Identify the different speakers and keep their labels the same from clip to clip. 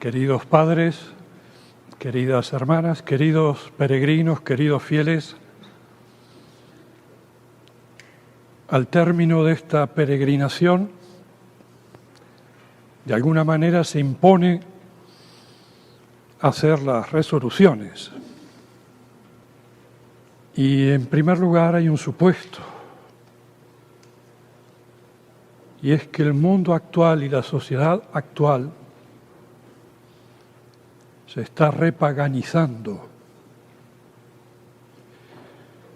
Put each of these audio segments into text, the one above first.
Speaker 1: Queridos padres, queridas hermanas, queridos peregrinos, queridos fieles, al término de esta peregrinación, de alguna manera se impone hacer las resoluciones. Y en primer lugar hay un supuesto, y es que el mundo actual y la sociedad actual se está repaganizando.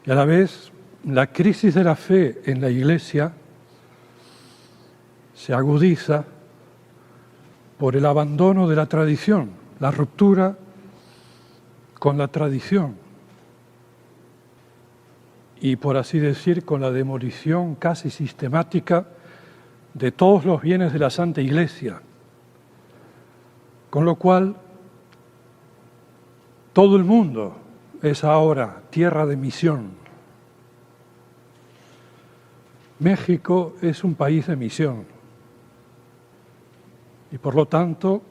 Speaker 1: Y a la vez, la crisis de la fe en la Iglesia se agudiza por el abandono de la tradición, la ruptura con la tradición y, por así decir, con la demolición casi sistemática de todos los bienes de la Santa Iglesia. Con lo cual, todo el mundo es ahora tierra de misión. México es un país de misión y por lo tanto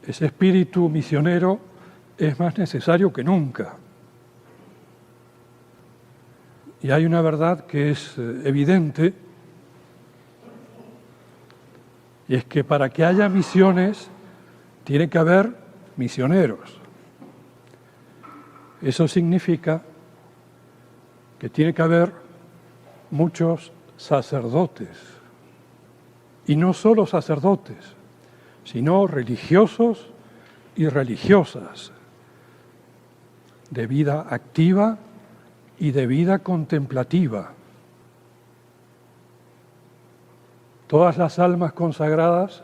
Speaker 1: ese espíritu misionero es más necesario que nunca. Y hay una verdad que es evidente, y es que para que haya misiones tiene que haber misioneros. Eso significa que tiene que haber muchos sacerdotes, y no solo sacerdotes, sino religiosos y religiosas, de vida activa y de vida contemplativa. Todas las almas consagradas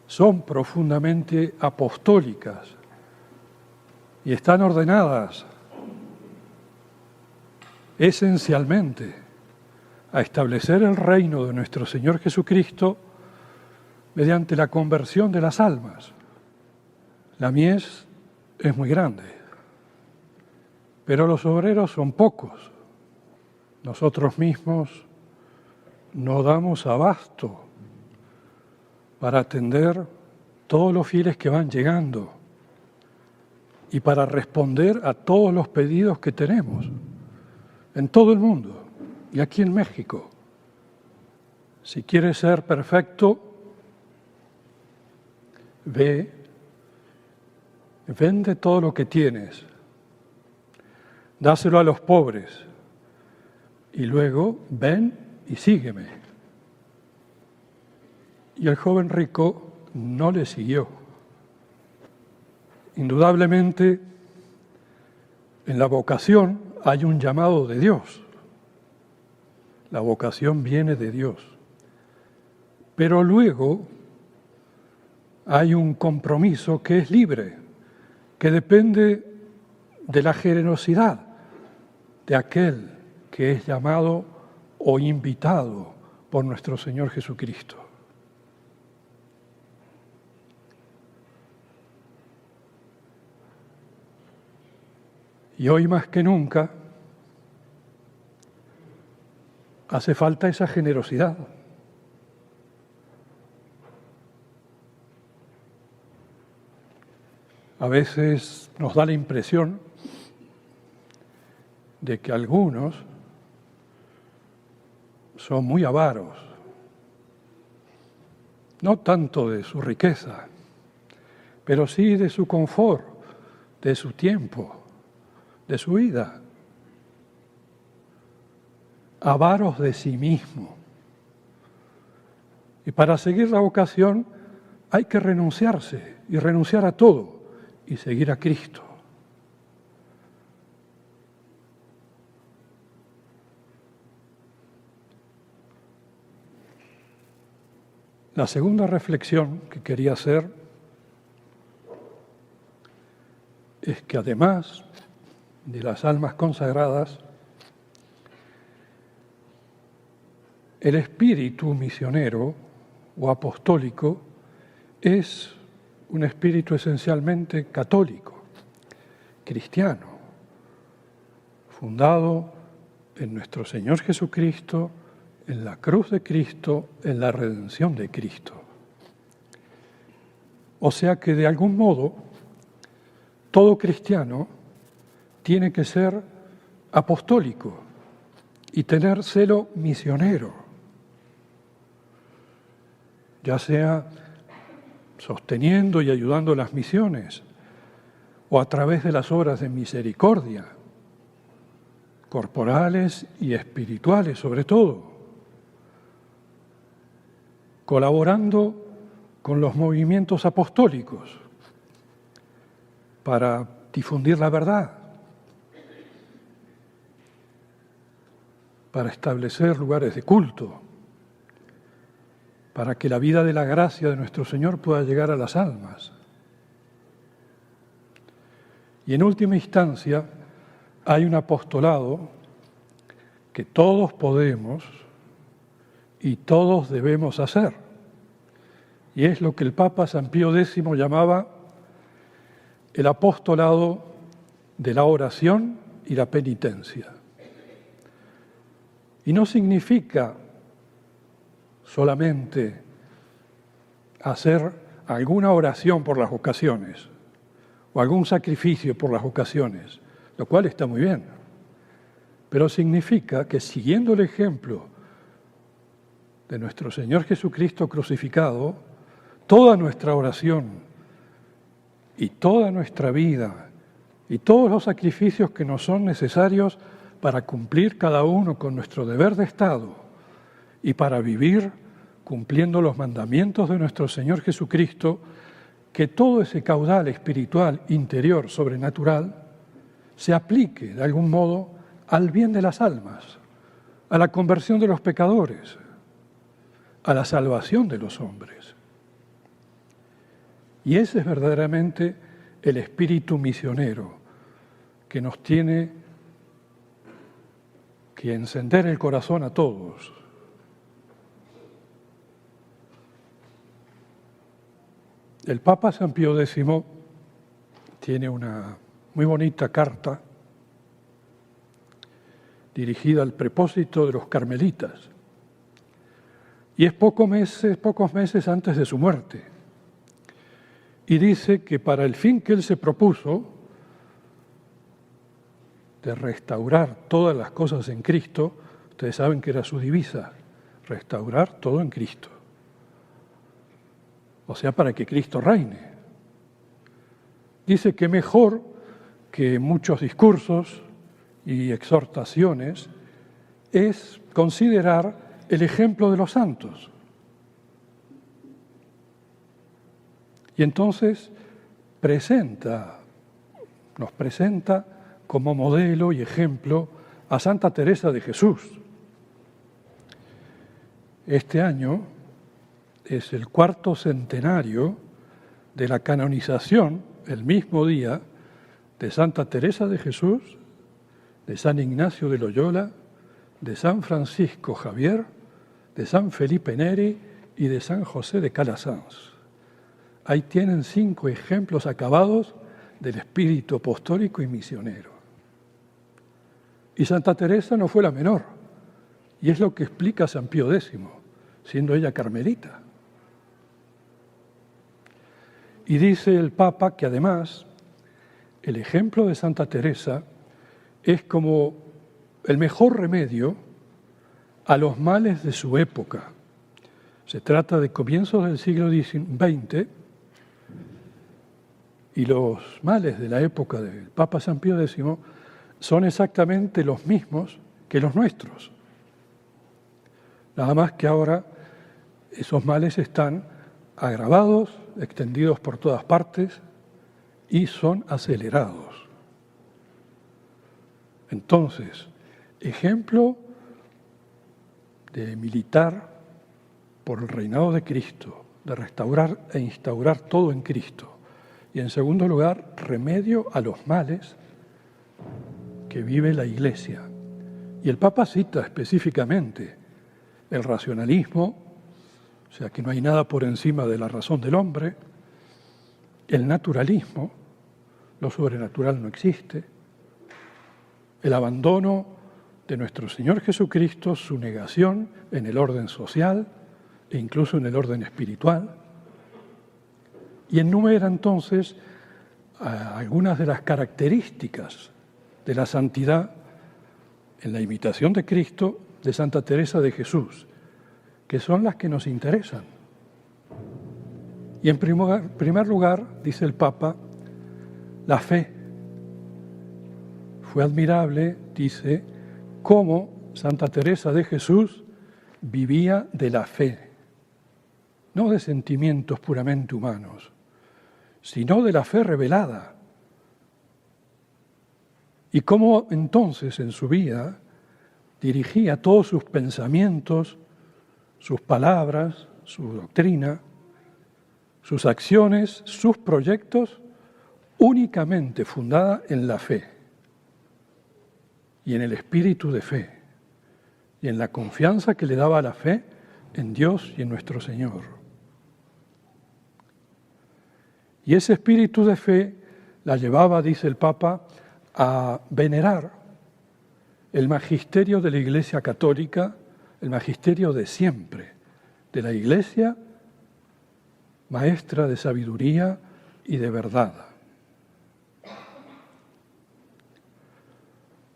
Speaker 1: son profundamente apostólicas y están ordenadas esencialmente a establecer el reino de nuestro Señor Jesucristo mediante la conversión de las almas. La mies es muy grande, pero los obreros son pocos. Nosotros mismos no damos abasto para atender todos los fieles que van llegando y para responder a todos los pedidos que tenemos en todo el mundo y aquí en México. Si quieres ser perfecto, vende todo lo que tienes, dáselo a los pobres y luego ven y sígueme. Y el joven rico no le siguió. Indudablemente, en la vocación hay un llamado de Dios. La vocación viene de Dios. Pero luego hay un compromiso que es libre, que depende de la generosidad de aquel que es llamado o invitado por nuestro Señor Jesucristo. Y hoy más que nunca hace falta esa generosidad. A veces nos da la impresión de que algunos son muy avaros, no tanto de su riqueza, pero sí de su confort, de su tiempo, de su vida, avaros de sí mismo. Y para seguir la vocación hay que renunciarse y renunciar a todo y seguir a Cristo. La segunda reflexión que quería hacer es que además de las almas consagradas, el espíritu misionero o apostólico es un espíritu esencialmente católico, cristiano, fundado en nuestro Señor Jesucristo, en la cruz de Cristo, en la redención de Cristo. O sea que de algún modo todo cristiano tiene que ser apostólico y tener celo misionero, ya sea sosteniendo y ayudando las misiones o a través de las obras de misericordia, corporales y espirituales sobre todo, colaborando con los movimientos apostólicos para difundir la verdad, para establecer lugares de culto, para que la vida de la gracia de nuestro Señor pueda llegar a las almas. Y en última instancia, hay un apostolado que todos podemos y todos debemos hacer. Y es lo que el Papa San Pío X llamaba el apostolado de la oración y la penitencia. Y no significa solamente hacer alguna oración por las vocaciones o algún sacrificio por las vocaciones, lo cual está muy bien, pero significa que siguiendo el ejemplo de nuestro Señor Jesucristo crucificado, toda nuestra oración y toda nuestra vida y todos los sacrificios que nos son necesarios para cumplir cada uno con nuestro deber de Estado y para vivir cumpliendo los mandamientos de nuestro Señor Jesucristo, que todo ese caudal espiritual, interior, sobrenatural, se aplique de algún modo al bien de las almas, a la conversión de los pecadores, a la salvación de los hombres. Y ese es verdaderamente el espíritu misionero que nos tiene que encender el corazón a todos. El Papa San Pío X tiene una muy bonita carta dirigida al propósito de los carmelitas, y es pocos meses antes de su muerte, y dice que para el fin que él se propuso de restaurar todas las cosas en Cristo, ustedes saben que era su divisa, restaurar todo en Cristo. O sea, para que Cristo reine. Dice que mejor que muchos discursos y exhortaciones es considerar el ejemplo de los santos. Y entonces nos presenta como modelo y ejemplo a Santa Teresa de Jesús. Este año es el 4º centenario de la canonización, el mismo día, de Santa Teresa de Jesús, de San Ignacio de Loyola, de San Francisco Javier, de San Felipe Neri y de San José de Calasanz. Ahí tienen 5 ejemplos acabados del espíritu apostólico y misionero. Y Santa Teresa no fue la menor, y es lo que explica San Pío X, siendo ella carmelita. Y dice el Papa que además el ejemplo de Santa Teresa es como el mejor remedio a los males de su época. Se trata de comienzos del siglo XX y los males de la época del Papa San Pío X son exactamente los mismos que los nuestros. Nada más que ahora esos males están agravados, extendidos por todas partes y son acelerados. Entonces, ejemplo de militar por el reinado de Cristo, de restaurar e instaurar todo en Cristo. Y en segundo lugar, remedio a los males que vive la Iglesia. Y el Papa cita específicamente el racionalismo, o sea que no hay nada por encima de la razón del hombre, el naturalismo, lo sobrenatural no existe, el abandono de nuestro Señor Jesucristo, su negación en el orden social e incluso en el orden espiritual, y enumera entonces algunas de las características de la santidad en la imitación de Cristo de Santa Teresa de Jesús, que son las que nos interesan. Y en primer lugar, dice el Papa, la fe. Fue admirable, dice, cómo Santa Teresa de Jesús vivía de la fe, no de sentimientos puramente humanos, sino de la fe revelada. Y cómo entonces en su vida dirigía todos sus pensamientos, sus palabras, su doctrina, sus acciones, sus proyectos, únicamente fundada en la fe y en el espíritu de fe y en la confianza que le daba la fe en Dios y en nuestro Señor. Y ese espíritu de fe la llevaba, dice el Papa, a venerar el magisterio de la Iglesia Católica, el magisterio de siempre, de la Iglesia, maestra de sabiduría y de verdad.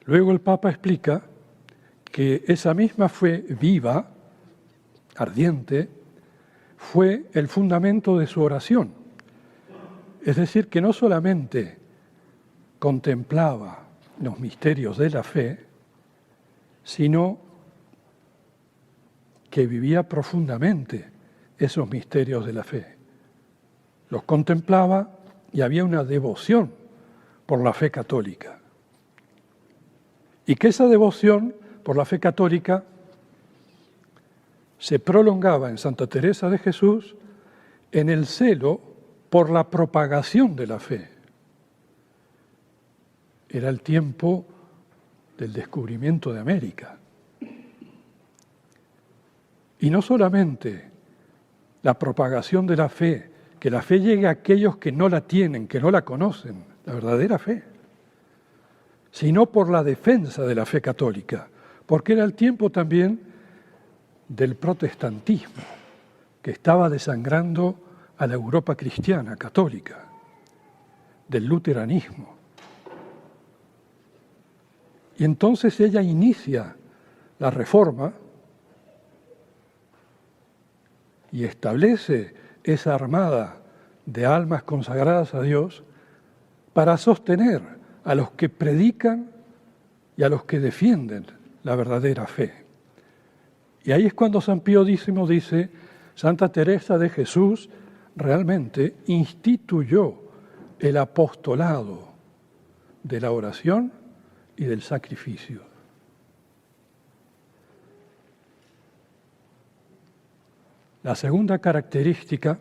Speaker 1: Luego el Papa explica que esa misma fe viva, ardiente, fue el fundamento de su oración. Es decir, que no solamente contemplaba los misterios de la fe, sino que vivía profundamente esos misterios de la fe. Los contemplaba y había una devoción por la fe católica. Y que esa devoción por la fe católica se prolongaba en Santa Teresa de Jesús en el celo por la propagación de la fe. Era el tiempo del descubrimiento de América. Y no solamente la propagación de la fe, que la fe llegue a aquellos que no la tienen, que no la conocen, la verdadera fe, sino por la defensa de la fe católica, porque era el tiempo también del protestantismo, que estaba desangrando a la Europa cristiana, católica, del luteranismo. Y entonces ella inicia la reforma y establece esa armada de almas consagradas a Dios para sostener a los que predican y a los que defienden la verdadera fe. Y ahí es cuando San Pío X dice, Santa Teresa de Jesús realmente instituyó el apostolado de la oración y del sacrificio. La segunda característica,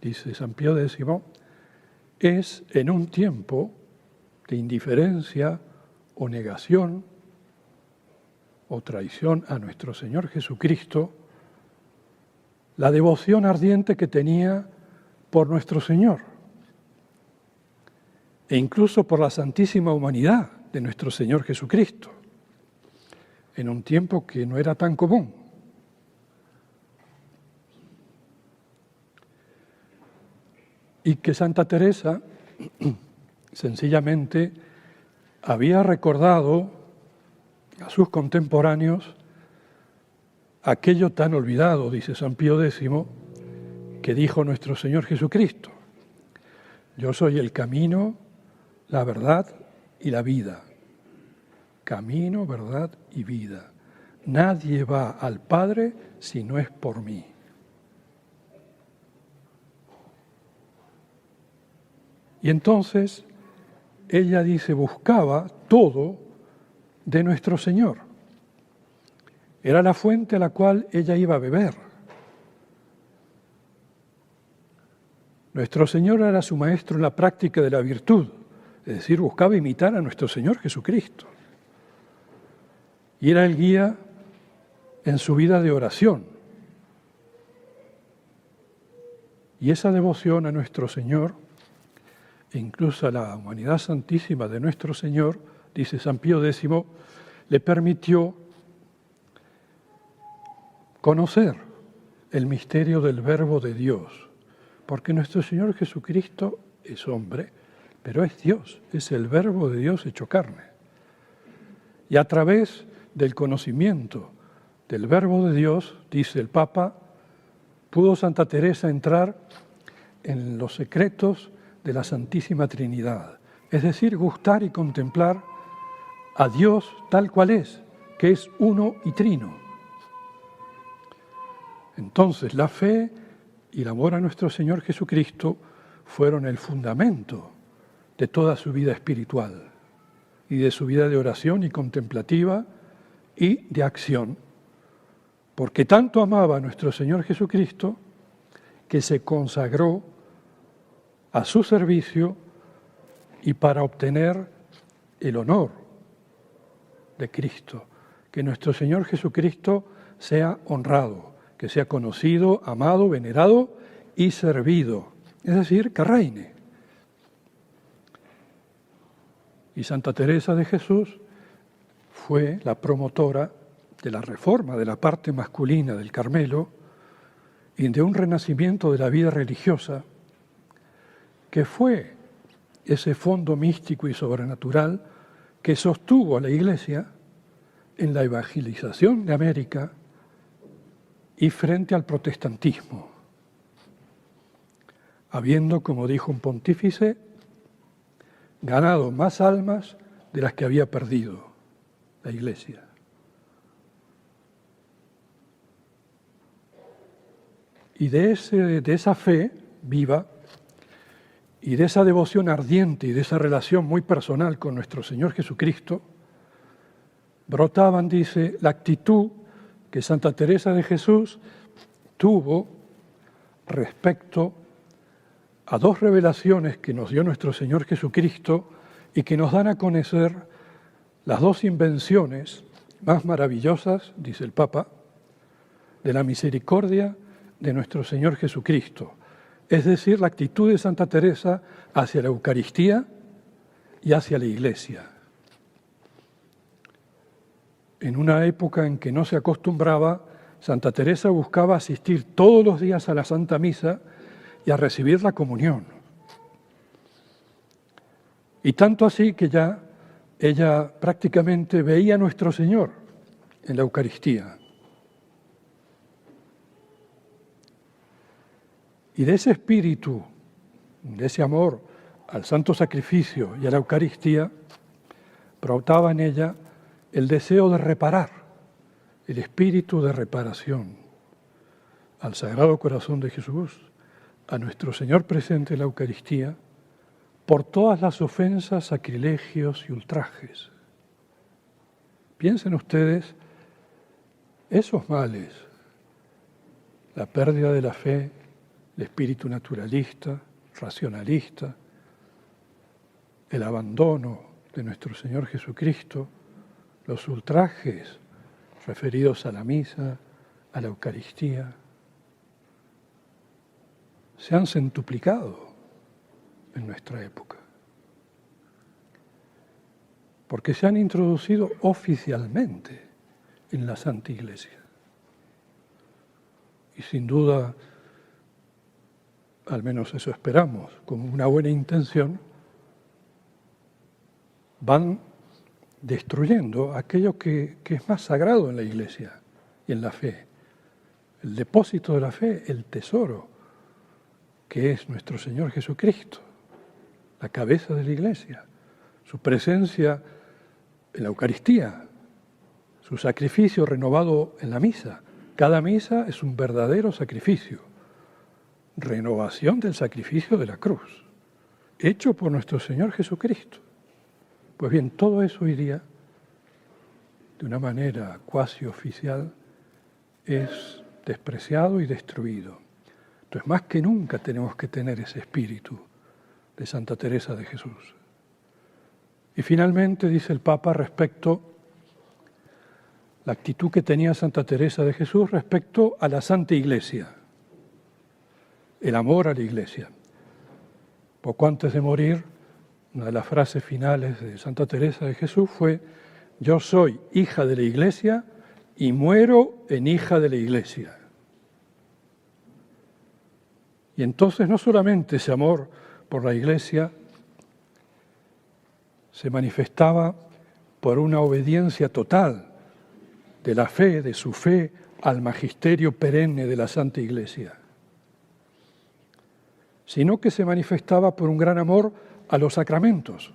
Speaker 1: dice San Pío X, es en un tiempo de indiferencia o negación o traición a nuestro Señor Jesucristo, la devoción ardiente que tenía por nuestro Señor e incluso por la santísima humanidad de nuestro Señor Jesucristo, en un tiempo que no era tan común. Y que Santa Teresa sencillamente había recordado a sus contemporáneos aquello tan olvidado, dice San Pío X, que dijo nuestro Señor Jesucristo: yo soy el camino, la verdad y la vida. Camino, verdad y vida. Nadie va al Padre si no es por mí. Y entonces ella dice, buscaba todo de nuestro Señor. Era la fuente a la cual ella iba a beber. Nuestro Señor era su maestro en la práctica de la virtud, es decir, buscaba imitar a nuestro Señor Jesucristo. Y era el guía en su vida de oración. Y esa devoción a nuestro Señor, e incluso a la humanidad santísima de nuestro Señor, dice San Pío X, le permitió conocer el misterio del Verbo de Dios, porque nuestro Señor Jesucristo es hombre, pero es Dios, es el Verbo de Dios hecho carne. Y a través del conocimiento del Verbo de Dios, dice el Papa, pudo Santa Teresa entrar en los secretos de la Santísima Trinidad, es decir, gustar y contemplar a Dios tal cual es, que es uno y trino. Entonces, la fe y el amor a nuestro Señor Jesucristo fueron el fundamento de toda su vida espiritual y de su vida de oración y contemplativa y de acción, porque tanto amaba a nuestro Señor Jesucristo que se consagró a su servicio y para obtener el honor de Cristo, que nuestro Señor Jesucristo sea honrado, que sea conocido, amado, venerado y servido, es decir, que reine. Y Santa Teresa de Jesús fue la promotora de la reforma de la parte masculina del Carmelo y de un renacimiento de la vida religiosa que fue ese fondo místico y sobrenatural que sostuvo a la Iglesia en la evangelización de América y frente al protestantismo, habiendo, como dijo un pontífice, ganado más almas de las que había perdido la Iglesia. Y de esa fe viva y de esa devoción ardiente y de esa relación muy personal con nuestro Señor Jesucristo, brotaban, dice, la actitud que Santa Teresa de Jesús tuvo respecto a dos revelaciones que nos dio nuestro Señor Jesucristo y que nos dan a conocer las dos invenciones más maravillosas, dice el Papa, de la misericordia de nuestro Señor Jesucristo, es decir, la actitud de Santa Teresa hacia la Eucaristía y hacia la Iglesia. En una época en que no se acostumbraba, Santa Teresa buscaba asistir todos los días a la Santa Misa y a recibir la comunión. Y tanto así que ya ella prácticamente veía a nuestro Señor en la Eucaristía. Y de ese espíritu, de ese amor al santo sacrificio y a la Eucaristía, brotaba en ella el deseo de reparar, el espíritu de reparación al Sagrado Corazón de Jesús, a nuestro Señor presente en la Eucaristía, por todas las ofensas, sacrilegios y ultrajes. Piensen ustedes esos males, la pérdida de la fe, el espíritu naturalista, racionalista, el abandono de nuestro Señor Jesucristo, los ultrajes referidos a la misa, a la Eucaristía, se han centuplicado en nuestra época, porque se han introducido oficialmente en la Santa Iglesia. Y sin duda, al menos eso esperamos, con una buena intención, van destruyendo aquello que es más sagrado en la Iglesia y en la fe. El depósito de la fe, el tesoro, que es nuestro Señor Jesucristo, la cabeza de la Iglesia, su presencia en la Eucaristía, su sacrificio renovado en la misa. Cada misa es un verdadero sacrificio, renovación del sacrificio de la cruz, hecho por nuestro Señor Jesucristo. Pues bien, todo eso hoy día, de una manera cuasi oficial, es despreciado y destruido. Entonces, más que nunca tenemos que tener ese espíritu de Santa Teresa de Jesús. Y finalmente, dice el Papa, respecto la actitud que tenía Santa Teresa de Jesús respecto a la Santa Iglesia, el amor a la Iglesia. Poco antes de morir, una de las frases finales de Santa Teresa de Jesús fue: yo soy hija de la Iglesia y muero en hija de la Iglesia. Y entonces no solamente ese amor por la Iglesia se manifestaba por una obediencia total de la fe, de su fe, al magisterio perenne de la Santa Iglesia, sino que se manifestaba por un gran amor a los sacramentos.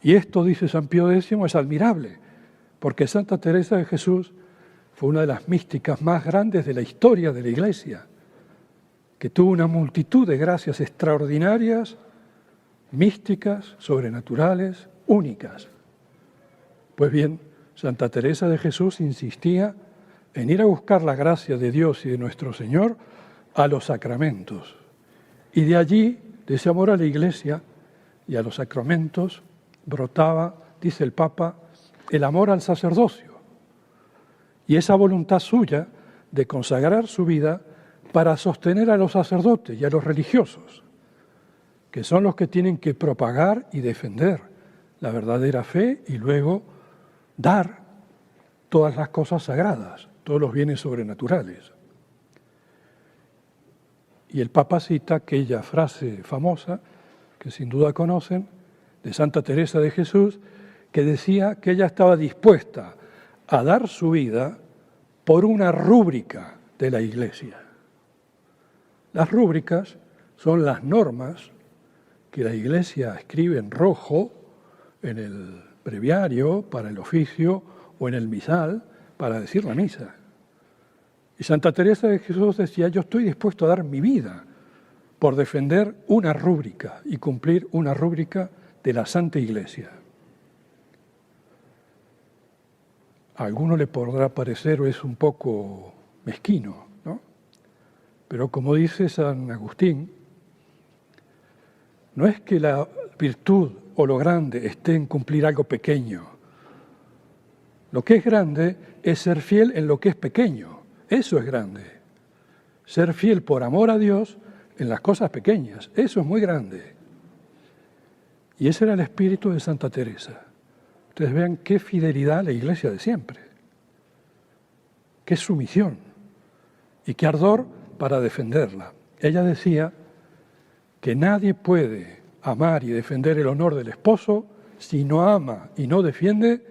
Speaker 1: Y esto, dice San Pío X, es admirable, porque Santa Teresa de Jesús fue una de las místicas más grandes de la historia de la Iglesia, que tuvo una multitud de gracias extraordinarias, místicas, sobrenaturales, únicas. Pues bien, Santa Teresa de Jesús insistía en ir a buscar la gracia de Dios y de nuestro Señor a los sacramentos. Y de allí, de ese amor a la Iglesia y a los sacramentos, brotaba, dice el Papa, el amor al sacerdocio y esa voluntad suya de consagrar su vida para sostener a los sacerdotes y a los religiosos, que son los que tienen que propagar y defender la verdadera fe y luego dar todas las cosas sagradas, todos los bienes sobrenaturales. Y el Papa cita aquella frase famosa, que sin duda conocen, de Santa Teresa de Jesús, que decía que ella estaba dispuesta a dar su vida por una rúbrica de la Iglesia. Las rúbricas son las normas que la Iglesia escribe en rojo en el breviario para el oficio o en el misal para decir la misa. Y Santa Teresa de Jesús decía, yo estoy dispuesto a dar mi vida por defender una rúbrica y cumplir una rúbrica de la Santa Iglesia. A alguno le podrá parecer o es un poco mezquino, ¿no? Pero como dice San Agustín, no es que la virtud o lo grande esté en cumplir algo pequeño. Lo que es grande es ser fiel en lo que es pequeño. Eso es grande. Ser fiel por amor a Dios en las cosas pequeñas. Eso es muy grande. Y ese era el espíritu de Santa Teresa. Ustedes vean qué fidelidad a la Iglesia de siempre. Qué sumisión y qué ardor para defenderla. Ella decía que nadie puede amar y defender el honor del esposo si no ama y no defiende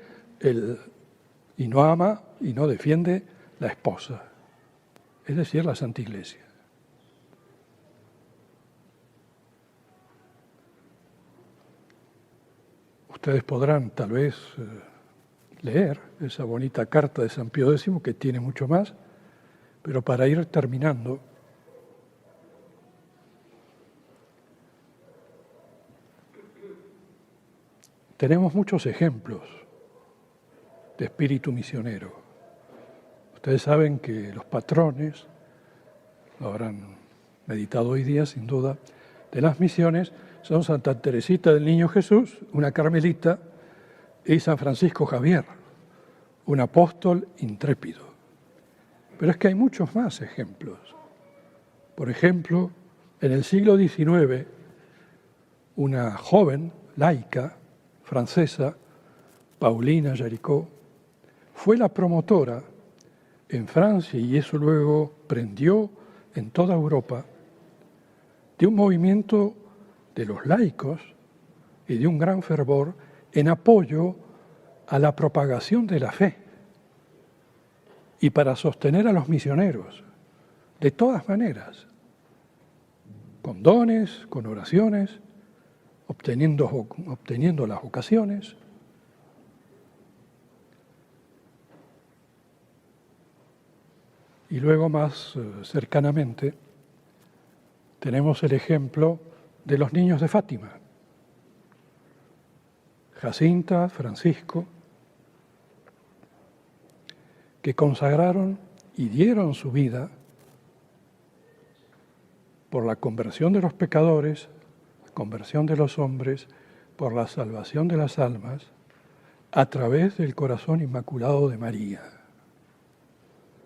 Speaker 1: la esposa, es decir, la Santa Iglesia. Ustedes podrán tal vez leer esa bonita carta de San Pío X, que tiene mucho más, pero para ir terminando, tenemos muchos ejemplos de espíritu misionero. Ustedes saben que los patrones, lo habrán meditado hoy día sin duda, de las misiones son Santa Teresita del Niño Jesús, una carmelita, y San Francisco Javier, un apóstol intrépido. Pero es que hay muchos más ejemplos. Por ejemplo, en el siglo XIX, una joven laica francesa, Paulina Jaricot, fue la promotora en Francia, y eso luego prendió en toda Europa, de un movimiento de los laicos y de un gran fervor en apoyo a la propagación de la fe y para sostener a los misioneros, de todas maneras, con dones, con oraciones, obteniendo las vocaciones. Y luego más cercanamente tenemos el ejemplo de los niños de Fátima, Jacinta, Francisco, que consagraron y dieron su vida por la conversión de los pecadores, la conversión de los hombres, por la salvación de las almas, a través del corazón inmaculado de María,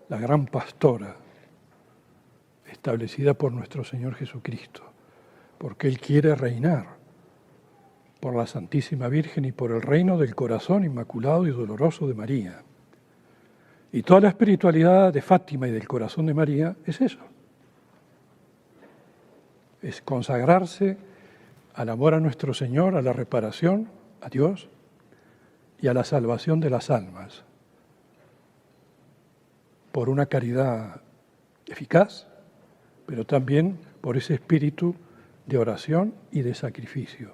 Speaker 1: la gran pastora establecida por nuestro Señor Jesucristo, porque Él quiere reinar por la Santísima Virgen y por el reino del corazón inmaculado y doloroso de María. Y toda la espiritualidad de Fátima y del corazón de María es eso. es consagrarse al amor a nuestro Señor, a la reparación, a Dios y a la salvación de las almas, por una caridad eficaz, pero también por ese espíritu de oración y de sacrificio.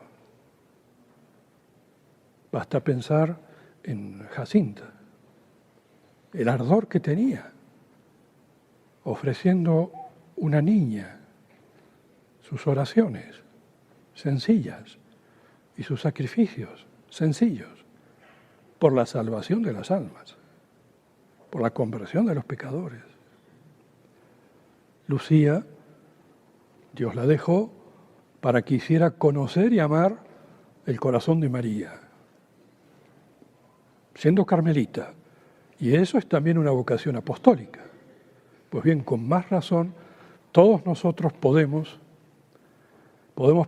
Speaker 1: Basta pensar en Jacinta, el ardor que tenía, ofreciendo una niña, sus oraciones sencillas y sus sacrificios sencillos por la salvación de las almas, por la conversión de los pecadores. Lucía, Dios la dejó para que hiciera conocer y amar el corazón de María, siendo carmelita, y eso es también una vocación apostólica. Pues bien, con más razón, todos nosotros podemos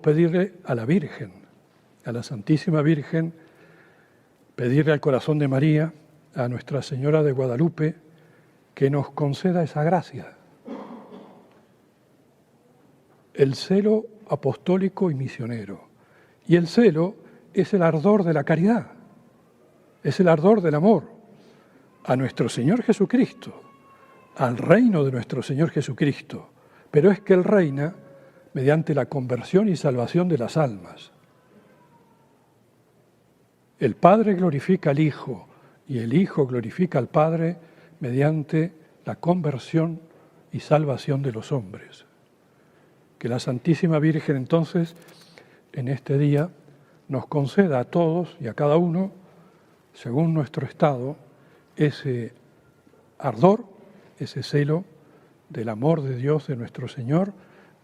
Speaker 1: pedirle a la Virgen, a la Santísima Virgen, pedirle al corazón de María, a Nuestra Señora de Guadalupe, que nos conceda esa gracia. El celo apostólico y misionero. Y el celo es el ardor de la caridad, es el ardor del amor a nuestro Señor Jesucristo, al reino de nuestro Señor Jesucristo, pero es que Él reina mediante la conversión y salvación de las almas. El Padre glorifica al Hijo y el Hijo glorifica al Padre mediante la conversión y salvación de los hombres. Que la Santísima Virgen entonces, en este día, nos conceda a todos y a cada uno, según nuestro estado, ese ardor, ese celo del amor de Dios, de nuestro Señor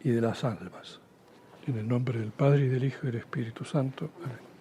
Speaker 1: y de las almas. En el nombre del Padre, y del Hijo, y del Espíritu Santo. Amén.